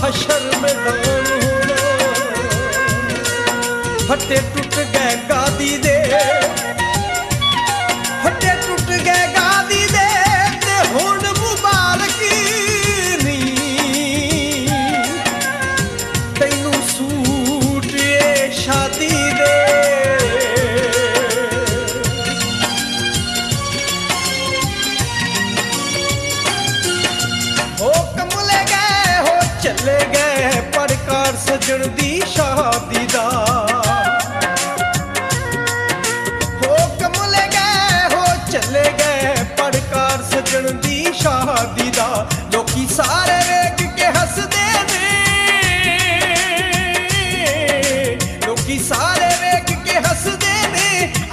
माशर मैदान होना। फटे टुट गए गादी दे, फटे टुट गए गादी दे, ते हुण मुबारक नी तैनू सूट ए शादी दे। चले गए परकार सजन दी शादी दा, हो कमले गए हो चले गए परकार सजन दी शादी दा। लोकी सारे वेख के हसदे ने, लोकी सारे वेख के हसदे ने,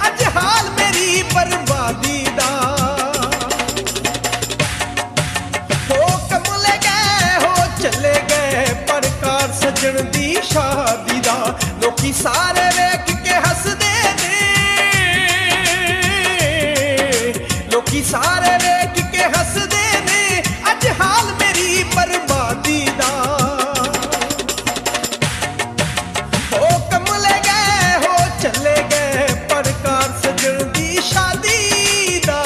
अज हाल मेरी बर्बादी दा। चले गए परकार सजन दी शादी दा, लोकी सारे वेख के हसदे ने, लोकी सारे वेख के हसदे ने, अज हाल मेरी बर्बादी दा। हो कमले गए हो चले गए परकार सजन दी शादी दा।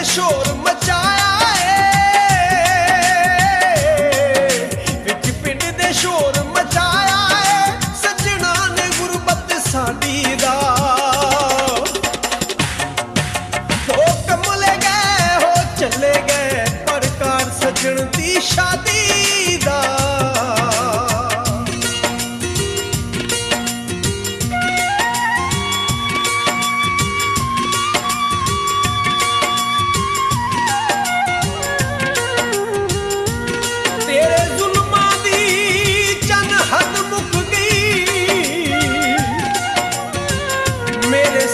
शोर मचाया विच पिंड दे शोर मचाया है, सजना ने गुरबत साडी दा। हो कमले गए हो चले गए परकार सजन दी शादी दा।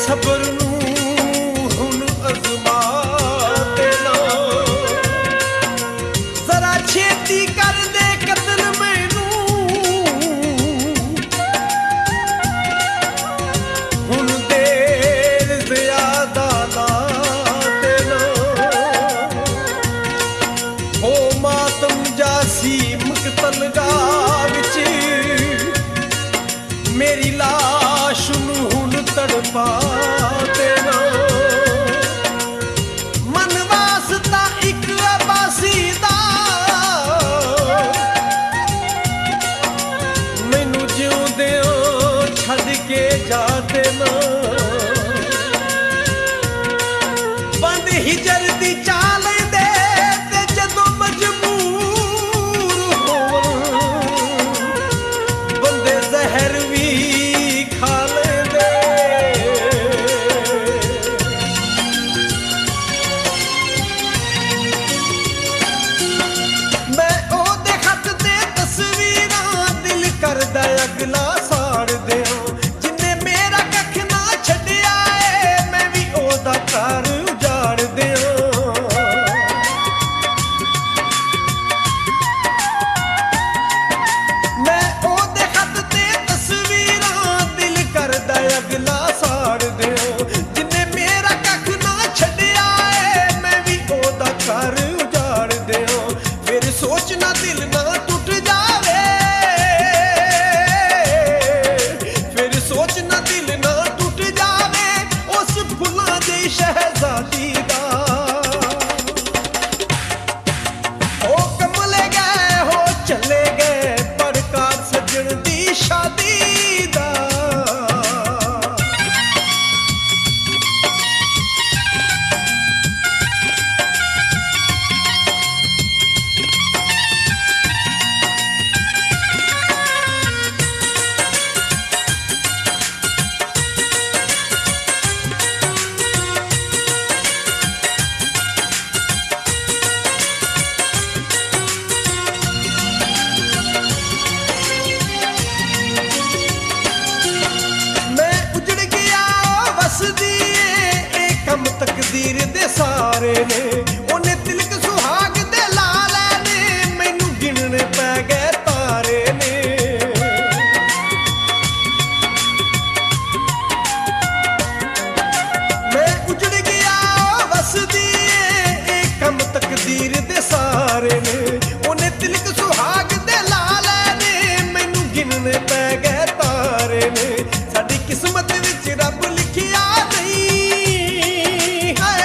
सबर नूं हुण अज़मा देना, जरा छेती कर दे कतल मैनू, हुण देर ज़्यादा ना देना। हो मातम जासी मकतलगाह विच मेरी लाश नूं हुण तड़पा देना। मन वास्ता इक अबासी दा, मैनू जिउंदियां छड्ड के जा देना। बंद हिजर दी चाल दे ते जदों मजबूर होवन, बंदे जहर भी खा लेंदे। ਸਾਰੇ ਨੇ। ਉਹਨੇ ਤਿਲਕ ਸੁਹਾਗ ਦੇ ਲਾ ਲੈਣੇ, ਮੈਨੂੰ ਗਿਣਨੇ ਪੈ ਗਏ ਤਾਰੇ ਨੇ। ਮੈਂ ਉਜੜ ਗਿਆ ਵਸਦੀ ਏ, ਇਹ ਕੰਮ ਤਕਦੀਰ ਦੇ ਸਾਰੇ ਨੇ। ਉਹਨੇ ਤਿਲਕ ਸੁਹਾਗ ਦੇ ਲਾ ਲੈਣੇ, ਮੈਨੂੰ ਗਿਣਨੇ ਪੈ ਗਏ ਤਾਰੇ ਨੇ। ਸਾਡੀ ਕਿਸਮਤ ਵਿੱਚ ਰੱਬ ਲਿਖਿਆ ਨਹੀਂ ਹੈ,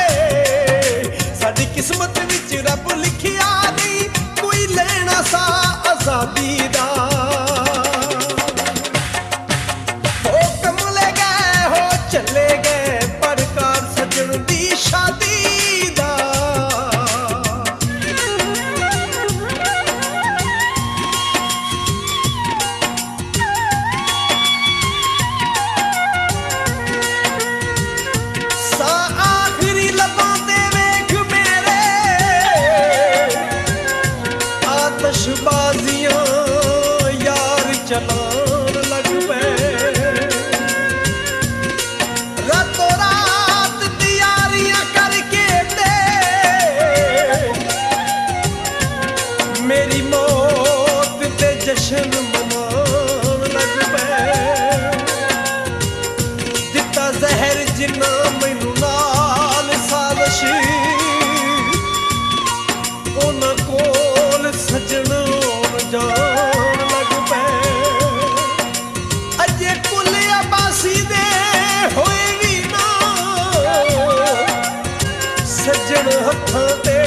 ਸਾਡੀ ਕਿਸਮਤ ਵਿੱਚ ਰੱਬ ਲਿਖਿਆ ਨਹੀਂ ਕੋਈ ਲੈਣਾ ਸਾ ਆਜ਼ਾਦੀ ਦਾ। ਹੋ ਕਮਲੇ ਗਏ ਹੋ ਚਲੇ ਗਏ ਪਰਕਾਰ ਸੱਜਣ ਦੀ ਸ਼ਾਦੀ ਦਾ। ਆਖਰੀ ਲੱਭਾਂ ਤੇ ਵੇਖ ਮੇਰੇ ਆਤਸ਼ਬਾਜ਼ੀਆਂ ਯਾਰ ਚਲਾਉਣ ਲੱਗ ਪਏ। ਰਾਤੋਂ ਰਾਤ ਤਿਆਰੀਆਂ ਕਰਕੇ ਤੇ ਮੇਰੀ ਮੌਤ ਤੇ ਜਸ਼ਨ ਮਨਾਉਣ ਲੱਗ ਪਏ। ਦਿੱਤਾ ਜ਼ਹਿਰ ਜਿੰਨਾ ਮੈਨੂੰ ਨਾਲ ਸਾਜ਼ਿਸ਼, ਉਹਨਾਂ ਕੋਲ ਸੱਜਣ ਜਾਣ ਲੱਗ ਪਏ। ਅਜੇ ਕੁੱਲ ਆਬਾਸੀ ਦੇ ਹੋਏ ਵੀ ਨਾ ਸੱਜਣ ਹੱਥਾਂ ਤੇ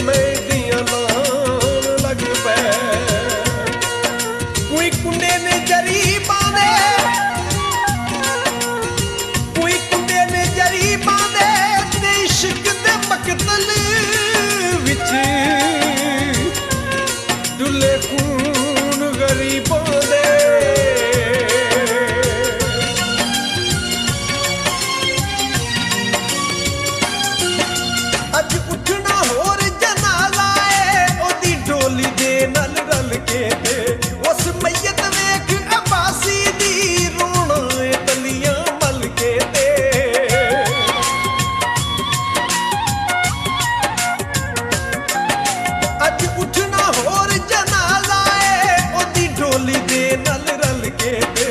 ਮਹਿੰਦੀਆਂ ਲਾਉਣ ਲੱਗ ਪਏ। ਕੋਈ ਕੁੰਡੇ ਨੇ ਜਰੀਬਾਂ ਦੇ, ਕੋਈ ਕੁੰਡੇ ਨੇ ਜਰੀਬਾਂ ਦੇ ਤੇ ਇਸ਼ਕ ਦੇ ਮਕਤਲ ਵਿੱਚ ਡੁੱਲੇ ਖੂਨ ਗਰੀਬਾਂ ਦੇ। ਅੱਜ ਉੱਠਣਾ ਹੋਰ ਜਨਾਜ਼ਾ ਏ, ਉਹਦੀ ਡੋਲੀ ਦੇ ਨਾਲ ਰਲ ਕੇ ਤੇ ਉਸ ਮਈਅਤ ਵੇਖ ਅਬਾਸੀ ਦੀ ਰੋਣਾ ਏ ਤਲੀਆਂ ਮਲ ਕੇ ਤੇ। ਅੱਜ ਉੱਠਣਾ ਹੋਰ ਜਨਾਜ਼ਾ ਏ, ਉਹਦੀ ਡੋਲੀ ਦੇ ਨਾਲ ਰਲ ਕੇ ਤੇ